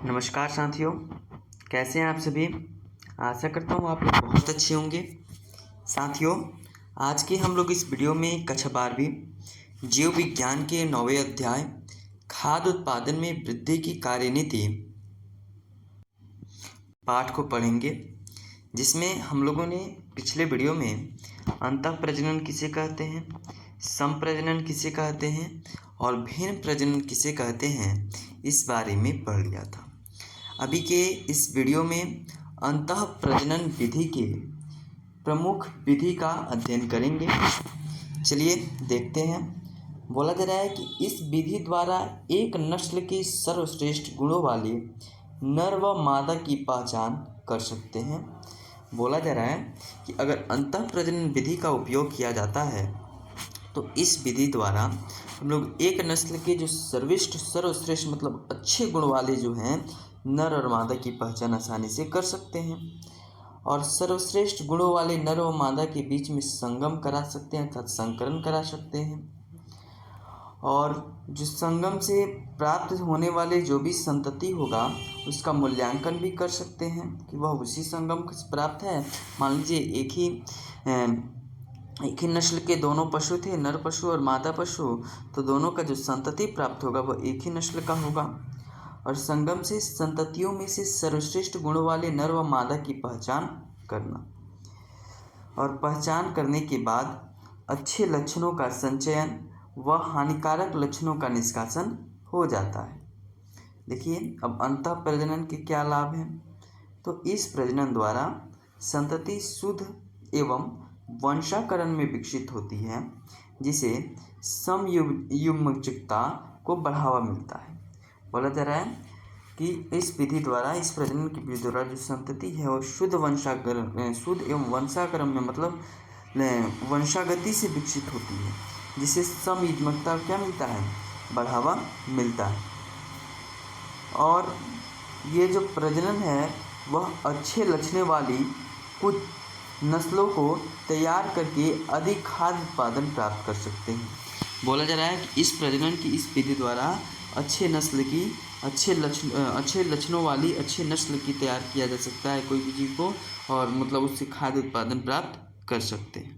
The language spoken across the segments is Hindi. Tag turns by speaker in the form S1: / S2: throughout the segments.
S1: नमस्कार साथियों, कैसे हैं आप सभी। आशा करता हूँ आप लोग बहुत अच्छे होंगे। साथियों, आज के हम लोग इस वीडियो में कक्षा 12वीं जीव विज्ञान के 9वें अध्याय खाद्य उत्पादन में वृद्धि की कार्यनीति पाठ को पढ़ेंगे, जिसमें हम लोगों ने पिछले वीडियो में अंतःप्रजनन किसे कहते हैं, संप्रजनन किसे कहते हैं और भिन्न प्रजनन किसे कहते हैं इस बारे में पढ़ लिया था। अभी के इस वीडियो में अंतःप्रजनन विधि के प्रमुख विधि का अध्ययन करेंगे। चलिए देखते हैं। बोला जा रहा है कि इस विधि द्वारा एक नस्ल के सर्वश्रेष्ठ गुणों वाले नर व मादा की पहचान कर सकते हैं। बोला जा रहा है कि अगर अंतःप्रजनन विधि का उपयोग किया जाता है तो इस विधि द्वारा हम लोग एक नस्ल के जो सर्वश्रेष्ठ मतलब अच्छे गुण वाले जो हैं नर और मादा की पहचान आसानी से कर सकते हैं और सर्वश्रेष्ठ गुणों वाले नर और मादा के बीच में संगम करा सकते हैं अर्थात संकरण करा सकते हैं और जो संगम से प्राप्त होने वाले जो भी संतति होगा उसका मूल्यांकन भी कर सकते हैं कि वह उसी संगम से प्राप्त है। मान लीजिए एक ही नस्ल के दोनों पशु थे, नर पशु और मादा पशु, तो दोनों का जो संतति प्राप्त होगा वह एक ही नस्ल का होगा और संगम से संततियों में से सर्वश्रेष्ठ गुणों वाले नर व मादा की पहचान करना और पहचान करने के बाद अच्छे लक्षणों का संचयन व हानिकारक लक्षणों का निष्कासन हो जाता है। देखिए, अब अंतःप्रजनन के क्या लाभ हैं। तो इस प्रजनन द्वारा संतति शुद्ध एवं वंशाकरण में विकसित होती है, जिसे समयुग्मकता को बढ़ावा मिलता है। बोला जा रहा है कि इस विधि द्वारा, इस प्रजनन की विधि द्वारा जो संतति है वो शुद्ध एवं वंशाकरण में मतलब वंशागति से विकसित होती है, जिसे समयुग्मकता क्या मिलता है, बढ़ावा मिलता है। और ये जो प्रजनन है वह अच्छे लक्षण वाली कुछ नस्लों को तैयार करके अधिक खाद्य उत्पादन प्राप्त कर सकते हैं। बोला जा रहा है कि इस प्रजनन की इस विधि द्वारा अच्छे लक्षणों वाली अच्छे नस्ल की तैयार किया जा सकता है कोई भी जीव को और मतलब उससे खाद्य उत्पादन प्राप्त कर सकते हैं।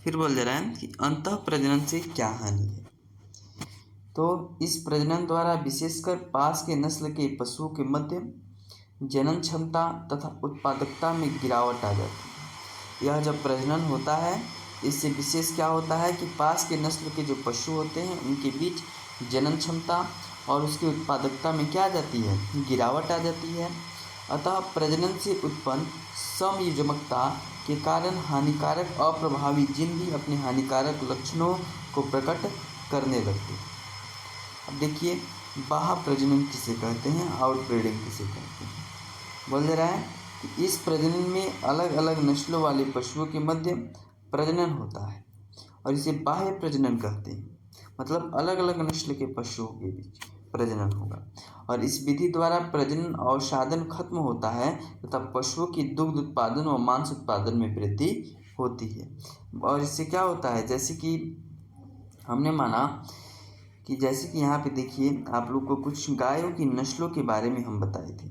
S1: फिर बोला जा रहा है कि अंतःप्रजनन से क्या हानि है। तो इस प्रजनन द्वारा विशेषकर पास के नस्ल के पशुओं के मध्य जनन क्षमता तथा उत्पादकता में गिरावट आ जाती है। यह जब प्रजनन होता है इससे विशेष क्या होता है कि पास के नस्ल के जो पशु होते हैं उनके बीच जनन क्षमता और उसकी उत्पादकता में क्या आ जाती है, गिरावट आ जाती है। अतः प्रजनन से उत्पन्न समयुग्मकता के कारण हानिकारक अप्रभावी जीन भी अपने हानिकारक लक्षणों को प्रकट करने लगते हैं। अब देखिए, बाह्य प्रजनन किसे कहते हैं, आउटब्रीडिंग किसे कहते हैं। बोल रहा है कि इस प्रजनन में अलग अलग नस्लों वाले पशुओं के मध्य प्रजनन होता है और इसे बाह्य प्रजनन कहते हैं, मतलब अलग अलग नस्ल के पशुओं के बीच प्रजनन होगा और इस विधि द्वारा प्रजनन अवसादन खत्म होता है तथा पशुओं की दुग्ध उत्पादन और मांस उत्पादन में वृद्धि होती है। और इससे क्या होता है, जैसे कि हमने माना कि जैसे कि यहाँ पे देखिए, आप लोग को कुछ गायों की नस्लों के बारे में हम बताए थे,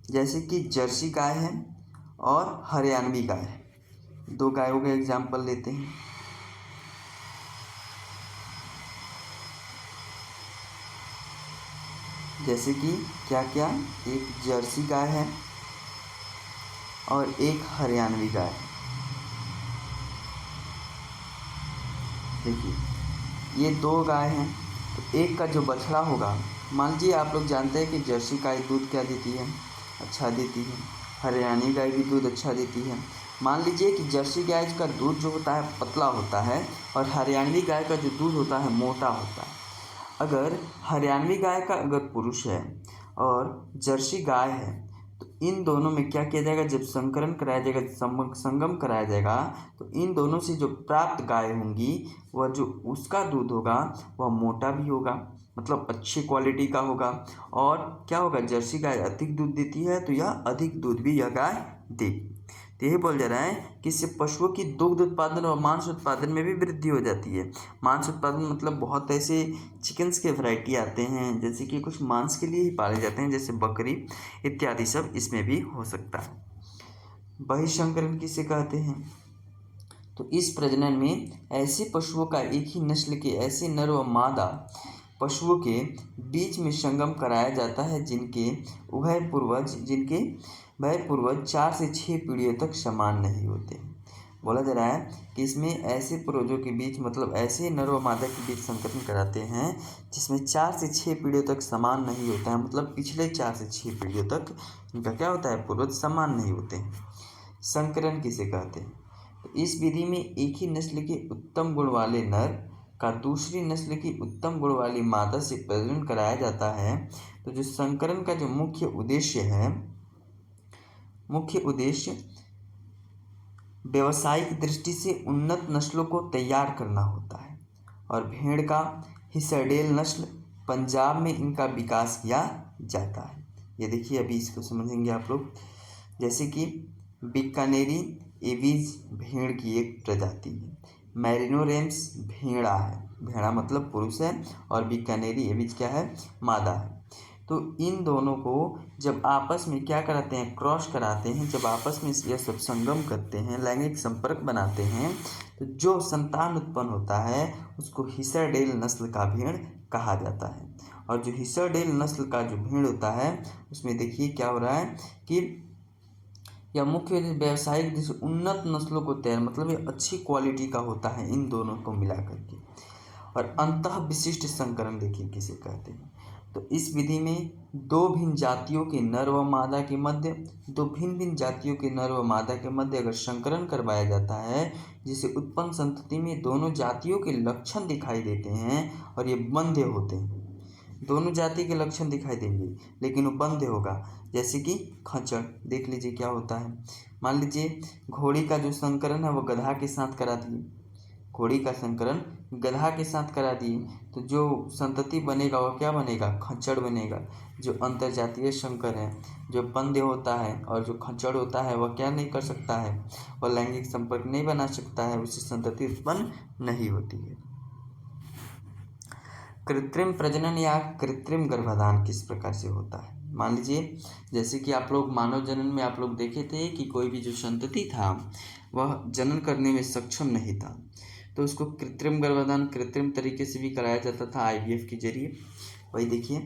S1: जैसे कि जर्सी गाय है और हरियाणवी गाय है। दो गायों का एग्जाम्पल लेते हैं। जैसे कि क्या क्या, एक जर्सी गाय है और एक हरियाणवी गाय है। देखिए, ये दो गाय हैं, तो एक का जो बछड़ा होगा, मान लीजिए आप लोग जानते हैं कि जर्सी गाय दूध क्या देती है, अच्छा देती है। हरियाणवी गाय भी दूध अच्छा देती है। मान लीजिए कि जर्सी गाय का दूध जो होता है पतला होता है और हरियाणवी गाय का जो दूध होता है मोटा होता है। अगर हरियाणवी गाय का अगर पुरुष है और जर्सी गाय है तो इन दोनों में क्या किया जाएगा, जब संकरण कराया जाएगा, संगम कराया जाएगा, तो इन दोनों से जो प्राप्त गाय होंगी वह जो उसका दूध होगा वह मोटा भी होगा, मतलब अच्छी क्वालिटी का होगा। और क्या होगा, जर्सी गाय अधिक दूध देती है तो यह अधिक दूध भी यह गाय देगी। तो यही बोल जा रहा है कि इससे पशुओं की दुग्ध उत्पादन और मांस उत्पादन में भी वृद्धि हो जाती है। मांस उत्पादन मतलब बहुत ऐसे चिकन्स के वैरायटी आते हैं, जैसे कि कुछ मांस के लिए ही पाले जाते हैं, जैसे बकरी इत्यादि सब इसमें भी हो सकता है। बहिष्करण किसे कहते हैं? तो इस प्रजनन में ऐसे पशुओं का एक ही नस्ल के ऐसे नर व मादा पशुओं के बीच में संगम कराया जाता है जिनके वह पूर्वज 4 से 6 पीढ़ियों तक समान नहीं होते। बोला जा रहा है कि इसमें ऐसे पूर्वजों के बीच मतलब ऐसे नर व मादा के बीच संकरण कराते हैं जिसमें 4 से 6 पीढ़ियों तक समान नहीं होता है, मतलब पिछले 4 से 6 पीढ़ियों तक इनका क्या होता है, पूर्वज समान नहीं होते हैं। संकरण किसे कहते हैं? तो इस विधि में एक ही नस्ल के उत्तम गुण वाले नर का दूसरी नस्ल की उत्तम गुण वाली मादा से प्रजनन कराया जाता है। तो जो संकरण का जो मुख्य उद्देश्य व्यावसायिक दृष्टि से उन्नत नस्लों को तैयार करना होता है। और भेड़ का हिसडैल नस्ल पंजाब में इनका विकास किया जाता है। ये देखिए, अभी इसको समझेंगे आप लोग। जैसे कि बीकानेरी एविज भेड़ की एक प्रजाति है, मैरिनो रेम्स भेड़ा है, भेड़ा मतलब पुरुष है, और बीकानेरी एविज क्या है, मादा है। तो इन दोनों को जब आपस में क्या कराते हैं, क्रॉस कराते हैं, जब आपस में यह सब संगम करते हैं, लैंगिक संपर्क बनाते हैं, तो जो संतान उत्पन्न होता है उसको हिसडैल नस्ल का भेड़ कहा जाता है। और जो हिसडैल नस्ल का जो भेड़ होता है उसमें देखिए क्या हो रहा है कि यह मुख्य व्यावसायिक जैसे उन्नत नस्लों को तैयार, मतलब ये अच्छी क्वालिटी का होता है इन दोनों को मिला करके। और अंतः विशिष्ट संकरण देखिए किसे कहते हैं। तो इस विधि में दो भिन्न जातियों के नर व मादा के मध्य अगर संकरण करवाया जाता है, जिसे उत्पन्न संतति में दोनों जातियों के लक्षण दिखाई देते हैं और ये बंध्य होते हैं, दोनों जाति के लक्षण दिखाई देंगे लेकिन वो बंध्य होगा। जैसे कि खच्चर देख लीजिए क्या होता है। मान लीजिए घोड़ी का जो संकरण है वो गधा के साथ करा दिए, घोड़ी का संकरण गधा के साथ करा दिए, तो जो संतति बनेगा वो क्या बनेगा, खच्चर बनेगा। जो अंतर्जातीय संकर है, जो बंध्य होता है, और जो खच्चर होता है वह क्या नहीं कर सकता है, वह लैंगिक संपर्क नहीं बना सकता है, उससे संतति उत्पन्न नहीं होती है। कृत्रिम प्रजनन या कृत्रिम गर्भाधान किस प्रकार से होता है? मान लीजिए जैसे कि आप लोग मानव जनन में आप लोग देखे थे कि कोई भी जो संतति था वह जनन करने में सक्षम नहीं था, तो उसको कृत्रिम गर्भाधान कृत्रिम तरीके से भी कराया जाता था, IVF के जरिए। वही देखिए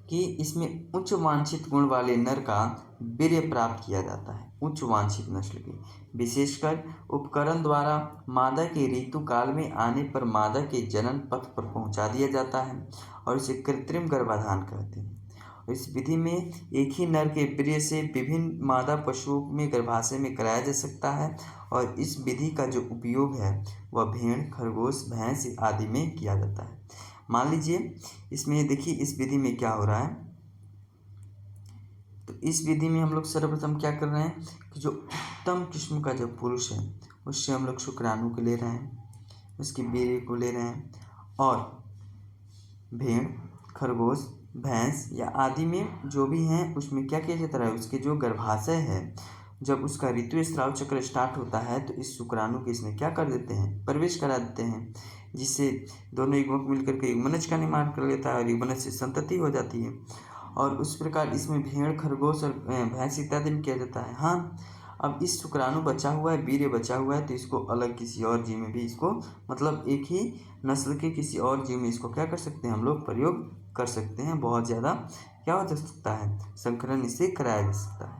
S1: कि इसमें उच्च वांछित गुण वाले नर का वीर्य प्राप्त किया जाता है, उच्च वांछित नस्ल के, विशेषकर उपकरण द्वारा मादा के ऋतु काल में आने पर मादा के जनन पथ पर पहुंचा दिया जाता है और इसे कृत्रिम गर्भाधान कहते हैं। और इस विधि में एक ही नर के वीर्य से विभिन्न मादा पशुओं में गर्भाशय में कराया जा सकता है। और इस विधि का जो उपयोग है वह भेड़, खरगोश, भैंस आदि में किया जाता है। मान लीजिए इसमें देखिए इस विधि में क्या हो रहा है, तो इस विधि में हम लोग सर्वप्रथम क्या कर रहे हैं कि जो उत्तम किस्म का जो पुरुष है उससे हम लोग शुक्राणु को ले रहे हैं, उसकी वीर्य को ले रहे हैं, और भेड़, खरगोश, भैंस या आदि में जो भी हैं उसमें क्या किया जाता है, उसके जो गर्भाशय है जब उसका ऋतु स्राव चक्र स्टार्ट होता है तो इस शुक्राणु के इसमें क्या कर देते हैं, प्रवेश करा देते हैं, जिससे दोनों युग्मक मिलकर के युग्मनज का निर्माण कर लेता है और युग्मनज से संतति हो जाती है। और उस प्रकार इसमें भेड़, खरगोश और भैंस इत्यादि में किया जाता है। हाँ, अब इस शुक्राणु बचा हुआ है, वीर्य बचा हुआ है, तो इसको अलग किसी और जीव में भी इसको मतलब एक ही नस्ल के किसी और जीव में इसको क्या कर सकते हैं, हम लोग प्रयोग कर सकते हैं। बहुत ज़्यादा क्या हो सकता है, संकरण इससे कराया जा सकता है।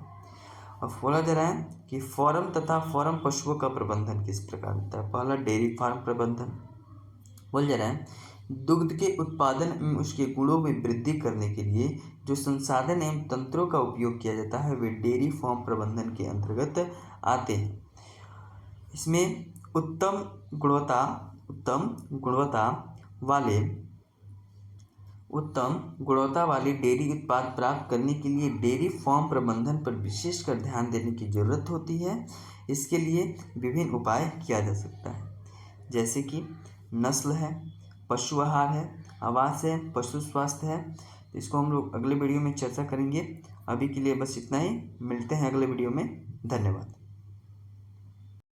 S1: अब बोला जा रहा है कि फॉर्म तथा फॉर्म पशुओं का प्रबंधन किस प्रकार होता है। पहला डेयरी फार्म प्रबंधन बोल जा रहा है, दुग्ध के उत्पादन में उसके गुणों में वृद्धि करने के लिए जो संसाधन एवं तंत्रों का उपयोग किया जाता है वे डेयरी फार्म प्रबंधन के अंतर्गत आते हैं। इसमें उत्तम गुणवत्ता वाले डेयरी उत्पाद प्राप्त करने के लिए डेयरी फार्म प्रबंधन पर विशेषकर ध्यान देने की जरूरत होती है। इसके लिए विभिन्न उपाय किया जा सकता है, जैसे कि नस्ल है, पशु आहार है, आवास है, पशु स्वास्थ्य है। तो इसको हम लोग अगले वीडियो में चर्चा करेंगे। अभी के लिए बस इतना ही, मिलते हैं अगले वीडियो में। धन्यवाद।